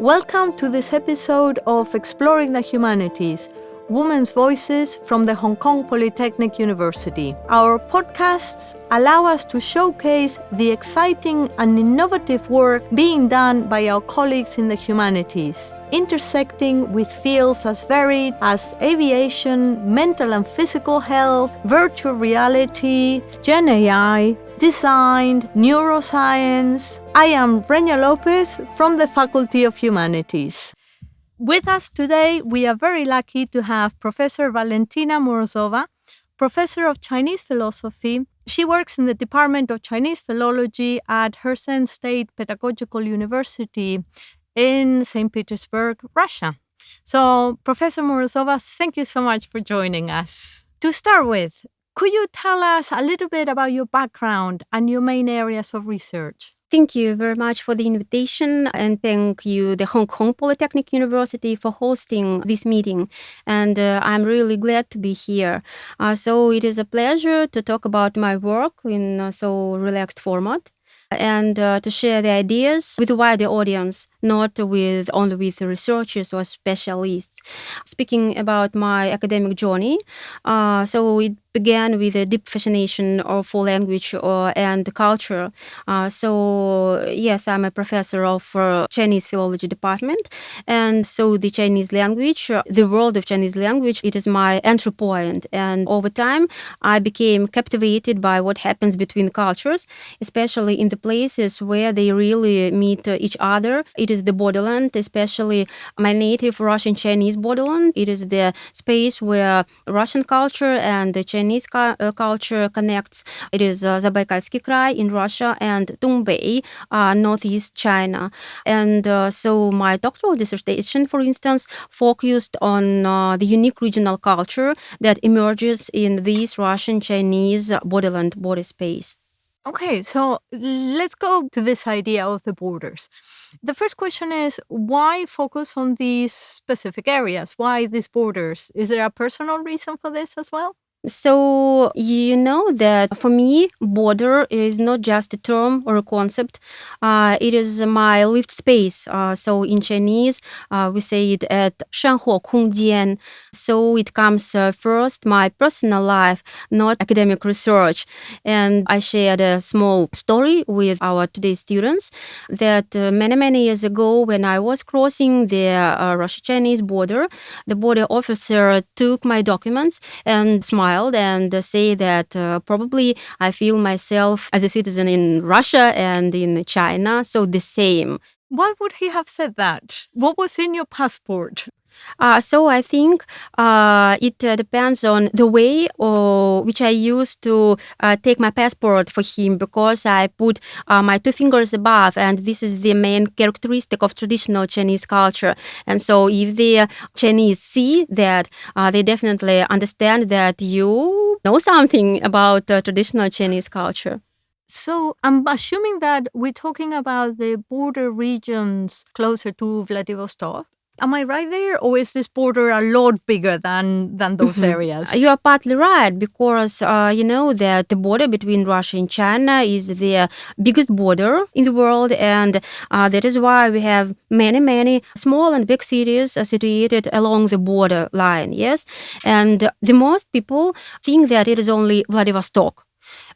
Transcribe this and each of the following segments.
Welcome to this episode of Exploring the Humanities, Women's Voices from the Hong Kong Polytechnic University. Our podcasts allow us to showcase the exciting and innovative work being done by our colleagues in the humanities, intersecting with fields as varied as aviation, mental and physical health, virtual reality, Gen AI, design, neuroscience. I am Renia Lopez from the Faculty of Humanities. With us today, we are very lucky to have Professor Valentina Morozova, Professor of Chinese Philosophy. She works in the Department of Chinese Philology at Hershen State Pedagogical University in St. Petersburg, Russia. So, Professor Morozova, thank you so much for joining us. To start with, could you tell us a little bit about your background and your main areas of research? Thank you very much for the invitation, and thank you, the Hong Kong Polytechnic University, for hosting this meeting. And I'm really glad to be here. So it is a pleasure to talk about my work in a so relaxed format, and to share the ideas with a wider audience, not only with researchers or specialists. Speaking about my academic journey, so it began with a deep fascination for language and culture. So yes, I'm a professor of Chinese Philology department, and so the Chinese language, the world of Chinese language, it is my entry point. And over time, I became captivated by what happens between cultures, especially in the places where they really meet each other. It is the borderland, especially my native Russian Chinese borderland. It is the space where Russian culture and the Chinese culture connects. It is Zabaikalsky Krai in Russia and Dongbei, northeast China. And so my doctoral dissertation, for instance, focused on the unique regional culture that emerges in this Russian-Chinese borderland border space. Okay, so let's go to this idea of the borders. The first question is, why focus on these specific areas? Why these borders? Is there a personal reason for this as well? So, you know that for me, border is not just a term or a concept. It is my lived space. So in Chinese, we say it at 生活空间. So it comes first, my personal life, not academic research. And I shared a small story with our today's students that many years ago, when I was crossing the Russo-Chinese border, the border officer took my documents and smiled and say that probably I feel myself as a citizen in Russia and in China, so the same. Why would he have said that? What was in your passport? So I think it depends on the way which I use to take my passport for him, because I put my two fingers above, and this is the main characteristic of traditional Chinese culture. And so if the Chinese see that, they definitely understand that you know something about traditional Chinese culture. So I'm assuming that we're talking about the border regions closer to Vladivostok. Am I right there, or is this border a lot bigger than those areas? You are partly right, because you know that the border between Russia and China is the biggest border in the world, and that is why we have many small and big cities situated along the border line, yes? And the most people think that it is only Vladivostok.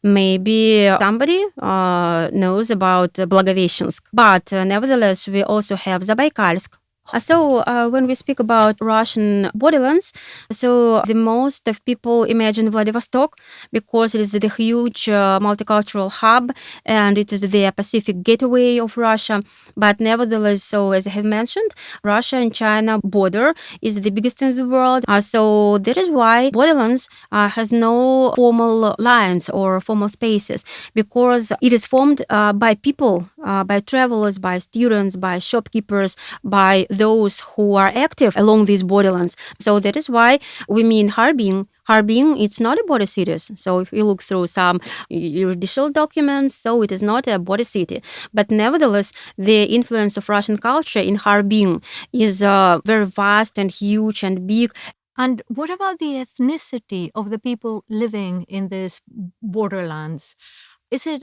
Maybe somebody knows about Blagoveshchensk, but nevertheless, we also have Zabaikalsk. So when we speak about Russian borderlands, so the most of people imagine Vladivostok because it is the huge multicultural hub, and it is the Pacific gateway of Russia. But nevertheless, so as I have mentioned, Russia and China border is the biggest in the world. So that is why borderlands has no formal lines or formal spaces, because it is formed by people, by travelers, by students, by shopkeepers, by those who are active along these borderlands. So that is why we mean Harbin. Harbin, it's not a border city. So if you look through some judicial documents, so it is not a border city. But nevertheless, the influence of Russian culture in Harbin is very vast and huge and big. And what about the ethnicity of the people living in these borderlands?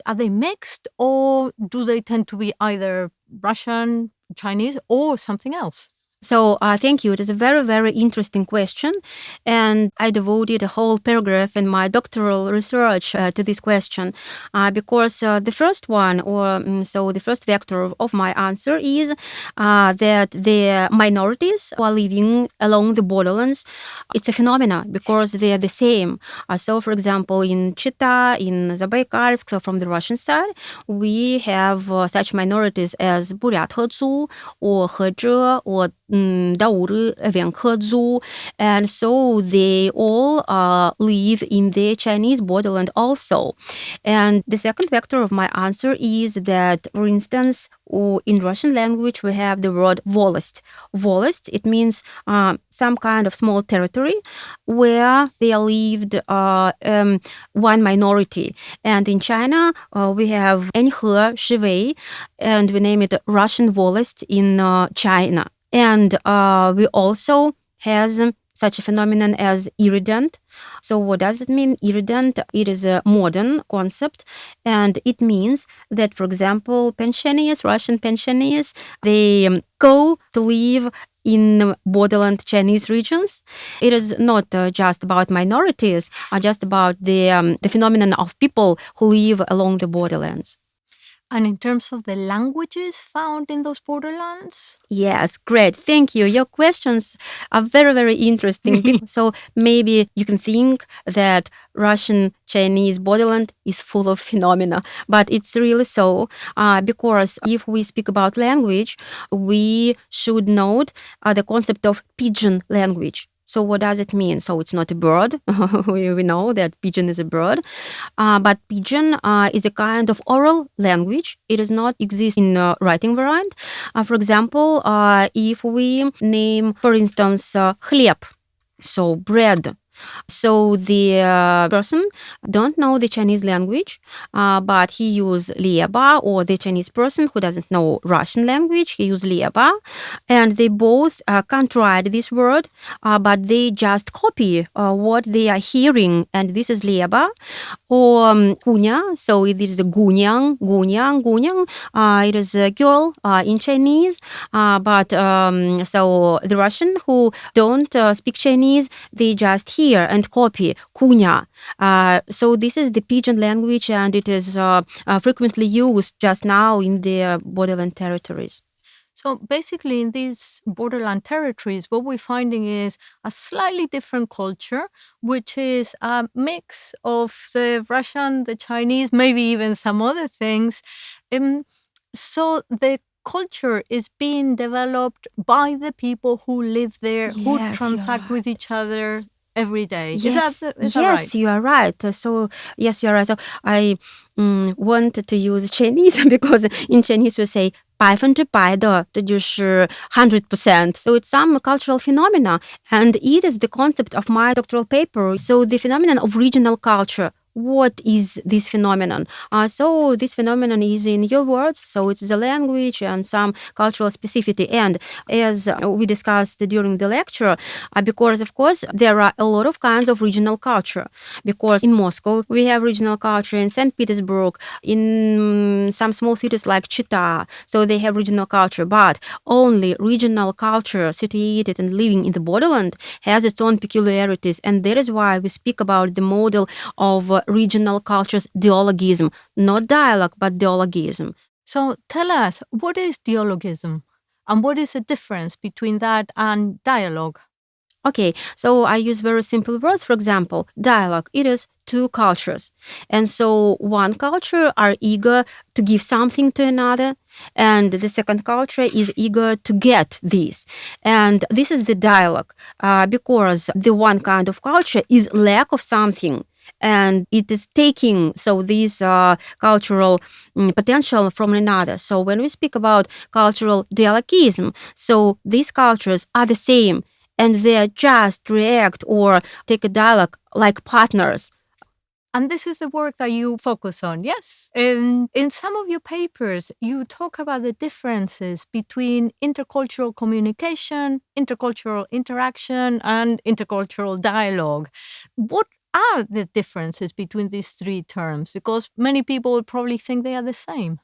Are they mixed, or do they tend to be either Russian, Chinese or something else? So thank you. It is a very, very interesting question. And I devoted a whole paragraph in my doctoral research to this question because the first one, so the first vector of my answer is that the minorities who are living along the borderlands, it's a phenomena because they are the same. So, for example, in Chita, in Zabaikalsk, so from the Russian side, we have such minorities as Buryat Hezu or Hezhe or Dauri, Venkhezu, and so they all live in the Chinese borderland also. And the second vector of my answer is that, for instance, in Russian language, we have the word volest. Volest, it means some kind of small territory where there lived one minority. And in China, we have Enhe, Shivei, and we name it Russian volest in China. And we also has such a phenomenon as irredent. So what does it mean, irredent? It is a modern concept, and it means that, for example, pensioners, Russian pensioners, they go to live in borderland Chinese regions. It is not just about minorities, just about the phenomenon of people who live along the borderlands. And in terms of the languages found in those borderlands? Yes, great. Thank you. Your questions are very, very interesting. So maybe you can think that Russian Chinese borderland is full of phenomena, but it's really so because if we speak about language, we should note the concept of pidgin language. So what does it mean? So it's not a bird. We know that pigeon is a bird. But pidgin is a kind of oral language. It does not exist in writing variant. For example, if we name, for instance, хлеб, so bread. So the person don't know the Chinese language, but he use lieba, or the Chinese person who doesn't know Russian language, he use lieba, and they both can't write this word, but they just copy what they are hearing, and this is lieba, or kunya. So it is a gunyang, gunyang, gunyang. It is a girl in Chinese, but so the Russian who don't speak Chinese, they just hear and copy kunya. So this is the pidgin language, and it is frequently used just now in the borderland territories. So basically, in these borderland territories, what we're finding is a slightly different culture, which is a mix of the Russian, the Chinese, maybe even some other things. So the culture is being developed by the people who live there, who transact with each other every day. Yes, Is that right? you are right. So yes, you are right. So I wanted to use Chinese because in Chinese we say 100%的，这就是 100%. So it's some cultural phenomena, and it is the concept of my doctoral paper. So the phenomenon of regional culture. What is this phenomenon? So this phenomenon is in your words, so it's the language and some cultural specificity. And as we discussed during the lecture, because of course there are a lot of kinds of regional culture. Because in Moscow we have regional culture, in St. Petersburg, in some small cities like Chita, so they have regional culture. But only regional culture situated and living in the borderland has its own peculiarities, and that is why we speak about the model of regional cultures dialogism, not dialogue, but dialogism. So tell us, what is dialogism? And what is the difference between that and dialogue? Okay, so I use very simple words. For example, dialogue, it is two cultures. And so one culture are eager to give something to another, and the second culture is eager to get this. And this is the dialogue because the one kind of culture is lack of something, and it is taking so this cultural potential from another. So when we speak about cultural dialogism, so these cultures are the same, and they just react or take a dialogue like partners. And this is the work that you focus on, yes? In some of your papers, you talk about the differences between intercultural communication, intercultural interaction, and intercultural dialogue. What are the differences between these three terms? Because many people would probably think they are the same.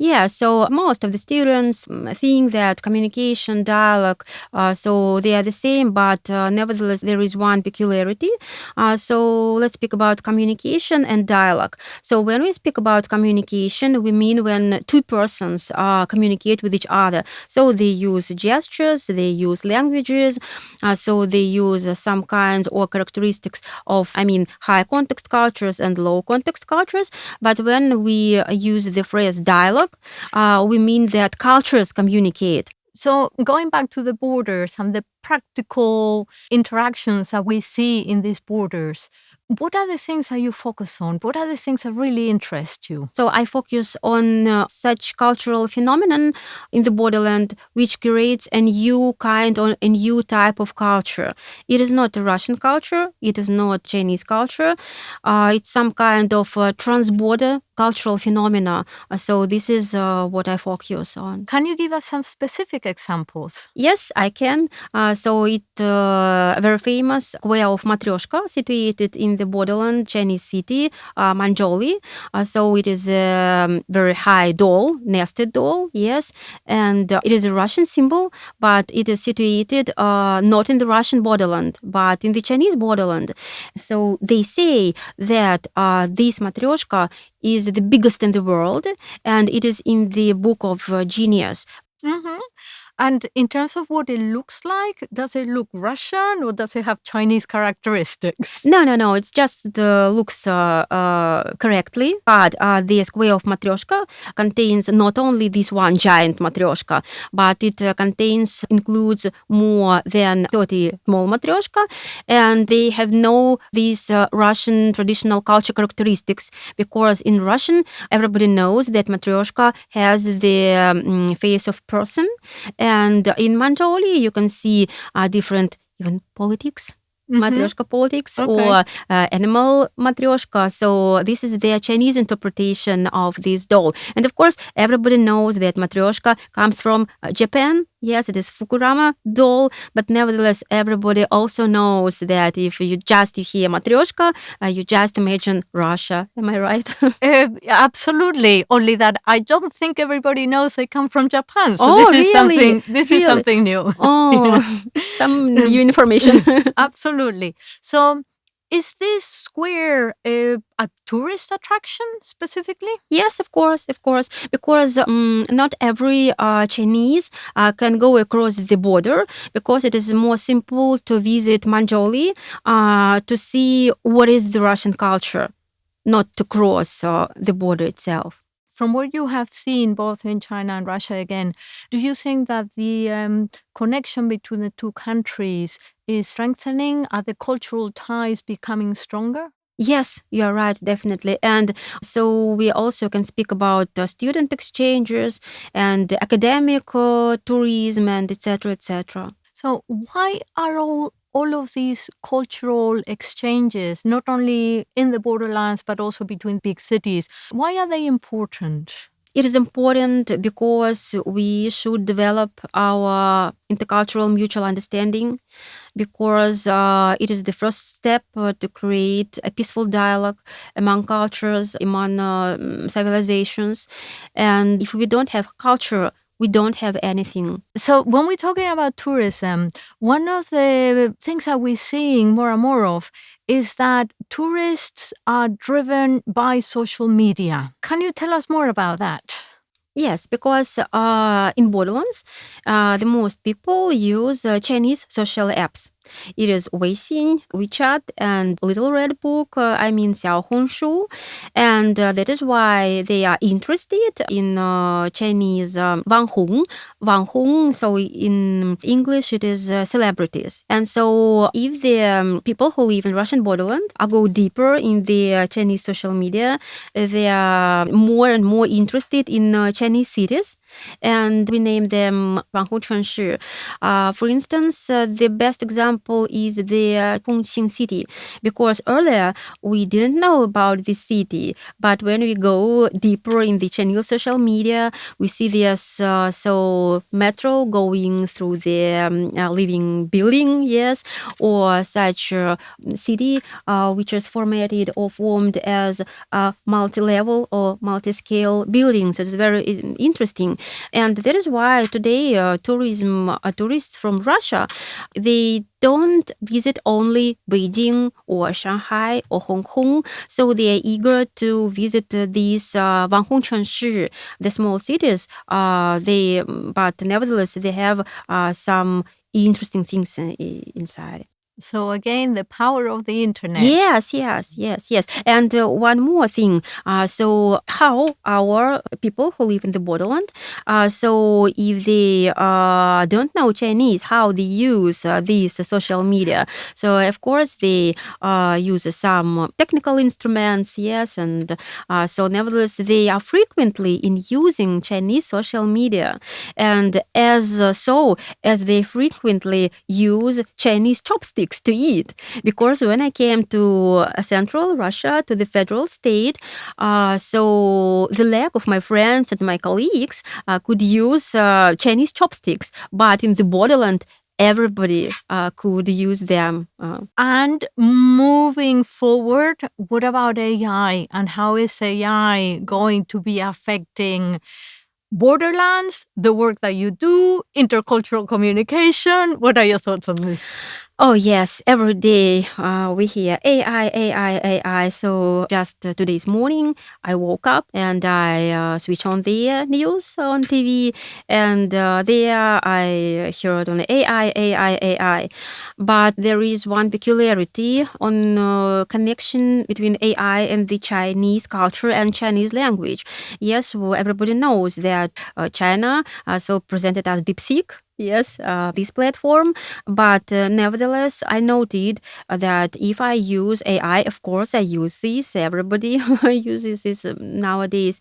Yeah, so most of the students think that communication, dialogue, so they are the same, but nevertheless, there is one peculiarity. So let's speak about communication and dialogue. So when we speak about communication, we mean when two persons communicate with each other. So they use gestures, they use languages, so they use some kinds or characteristics of, high context cultures and low context cultures. But when we use the phrase dialogue, we mean that cultures communicate. So going back to the borders and the practical interactions that we see in these borders, what are the things that you focus on? What are the things that really interest you? So I focus on such cultural phenomenon in the borderland, which creates a new kind or a new type of culture. It is not a Russian culture. It is not Chinese culture. It's some kind of trans-border cultural phenomena. So this is what I focus on. Can you give us some specific examples? Yes, I can. So it a very famous square of Matryoshka situated in the borderland Chinese city, Manjoli. So it is a very high doll, nested doll, yes. And it is a Russian symbol, but it is situated not in the Russian borderland, but in the Chinese borderland. So they say that this Matryoshka is the biggest in the world, and it is in the book of Genius. Mm-hmm. And in terms of what it looks like, does it look Russian or does it have Chinese characteristics? No. It's just looks correctly. But the square of Matryoshka contains not only this one giant Matryoshka, but it includes more than 30 small Matryoshka. And they have no these Russian traditional culture characteristics, because in Russian, everybody knows that Matryoshka has the face of person. And in Manjoli, you can see different even politics. Matryoshka politics or animal matryoshka. So this is their Chinese interpretation of this doll. And of course, everybody knows that matryoshka comes from Japan. Yes, it is Fukurama doll, but nevertheless, everybody also knows that if you hear matryoshka, you just imagine Russia. Am I right? Absolutely. Only that I don't think everybody knows they come from Japan. So really? Is something new. Oh, some new information. Absolutely. So is this square a tourist attraction specifically? Yes, of course, because not every Chinese can go across the border, because it is more simple to visit Manjoli to see what is the Russian culture, not to cross the border itself. From what you have seen both in China and Russia again, do you think that the connection between the two countries is strengthening? Are the cultural ties becoming stronger? Yes, you are right, definitely. And so we also can speak about student exchanges and academic tourism and etc., etc. So why are all of these cultural exchanges, not only in the borderlands, but also between big cities, why are they important? It is important because we should develop our intercultural mutual understanding, because it is the first step to create a peaceful dialogue among cultures, among civilizations. And if we don't have culture, we don't have anything. So when we're talking about tourism, one of the things that we're seeing more and more of is that tourists are driven by social media. Can you tell us more about that? Yes, because in Borderlands, the most people use Chinese social apps. It is Weixin, WeChat, and Little Red Book, Xiaohongshu. And that is why they are interested in Chinese Wanhong. Wanhong, so in English, it is celebrities. And so if the people who live in Russian borderland go deeper in the Chinese social media, they are more and more interested in Chinese cities. And we name them Wanhong Chenshi. For instance, the best example example is the Chongqing city, because earlier we didn't know about this city, but when we go deeper in the Chinese social media, we see there's so metro going through the living building, yes, or such city which is formatted or formed as multi-level or multi-scale buildings. So it's very interesting, and that is why today tourists from Russia, they don't visit only Beijing or Shanghai or Hong Kong, so they are eager to visit these Wanhong Chengshi, the small cities. But nevertheless, they have some interesting things inside. So again, the power of the internet. Yes. And one more thing. So how our people who live in the borderland, so if they don't know Chinese, how they use these social media. So of course they use some technical instruments, yes, and so nevertheless they are frequently in using Chinese social media, and as they frequently use Chinese chopsticks to eat. Because when I came to central Russia, to the federal state, so the lack of my friends and my colleagues could use Chinese chopsticks, but in the borderland, everybody could use them. And moving forward, what about AI, and how is AI going to be affecting Borderlands, the work that you do, intercultural communication? What are your thoughts on this? Oh, yes. Every day we hear AI, AI, AI. So just today's morning, I woke up and I switched on the news on TV. And there I heard on AI, AI, AI. But there is one peculiarity on connection between AI and the Chinese culture and Chinese language. Yes, well, everybody knows that China so presented as DeepSeek. Yes, this platform. But nevertheless, I noted that if I use AI, of course, I use this. Everybody uses this nowadays.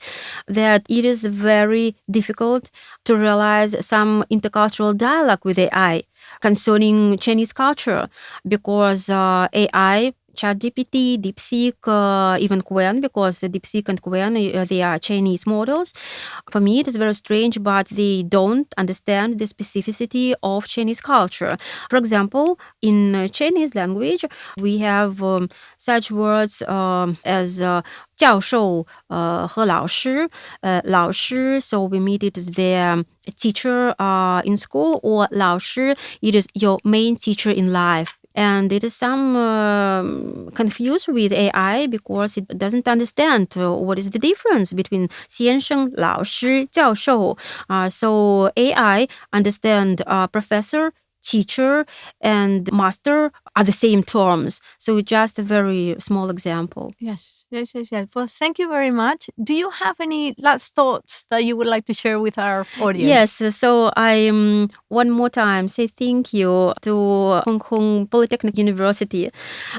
That it is very difficult to realize some intercultural dialogue with AI concerning Chinese culture, because AI, ChatGPT, DeepSeek, even Qwen, because DeepSeek and Qwen, they are Chinese models. For me, it is very strange, but they don't understand the specificity of Chinese culture. For example, in Chinese language, we have such words as 教授 和老师. 老师, so we meet it as the teacher in school, or 老师, it is your main teacher in life. And it is some confused with AI because it doesn't understand what is the difference between 先生, 老师, 教授. So AI understand professor, teacher, and master are the same terms. So just a very small example. Yes. Well, thank you very much. Do you have any last thoughts that you would like to share with our audience? Yes, so I one more time say thank you to Hong Kong Polytechnic University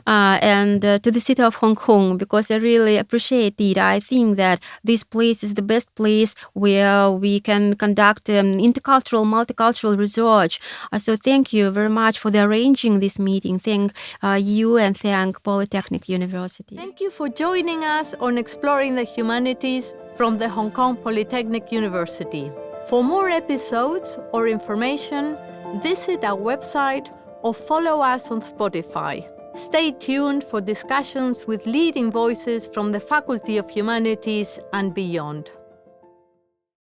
and to the city of Hong Kong, because I really appreciate it. I think that this place is the best place where we can conduct intercultural, multicultural research. So thank you very much for the arranging this meeting. Thank you, and thank Polytechnic University. Thank you for joining us on Exploring the Humanities from the Hong Kong Polytechnic University. For more episodes or information, visit our website or follow us on Spotify. Stay tuned for discussions with leading voices from the Faculty of Humanities and beyond.